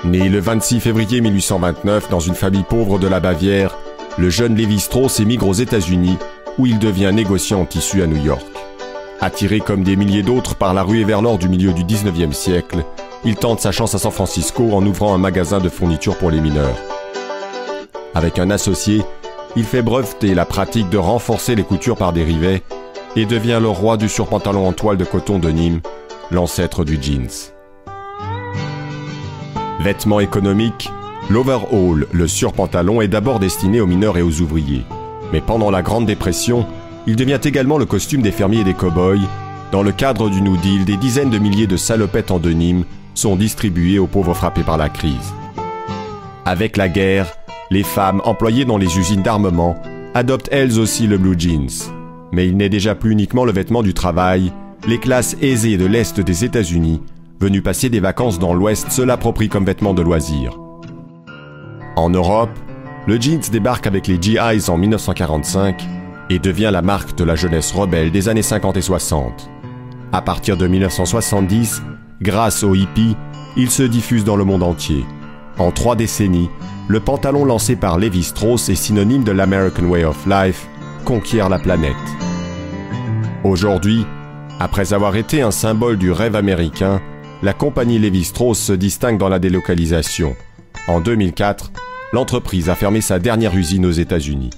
Né le 26 février 1829 dans une famille pauvre de la Bavière, le jeune Lévi-Strauss émigre aux États-Unis où il devient négociant en tissu à New York. Attiré comme des milliers d'autres par la ruée vers l'or du milieu du 19e siècle, il tente sa chance à San Francisco en ouvrant un magasin de fournitures pour les mineurs. Avec un associé, il fait breveter la pratique de renforcer les coutures par des rivets et devient le roi du surpantalon en toile de coton de Nîmes, l'ancêtre du jeans. Vêtement économique, l'overall, le surpantalon, est d'abord destiné aux mineurs et aux ouvriers. Mais pendant la Grande Dépression, il devient également le costume des fermiers et des cow-boys. Dans le cadre du New Deal, des dizaines de milliers de salopettes en denim sont distribuées aux pauvres frappés par la crise. Avec la guerre, les femmes employées dans les usines d'armement adoptent elles aussi le blue jeans. Mais il n'est déjà plus uniquement le vêtement du travail. Les classes aisées de l'Est des États-Unis, venues passer des vacances dans l'Ouest, se l'approprient comme vêtement de loisir. En Europe, le jeans débarque avec les GIs en 1945 et devient la marque de la jeunesse rebelle des années 50 et 60. À partir de 1970, grâce aux hippies, il se diffuse dans le monde entier. En 3 décennies, le pantalon lancé par Lévi-Strauss est synonyme de l'American Way of Life, conquiert la planète. Aujourd'hui, après avoir été un symbole du rêve américain, la compagnie Lévi-Strauss se distingue dans la délocalisation. En 2004, l'entreprise a fermé sa dernière usine aux États-Unis.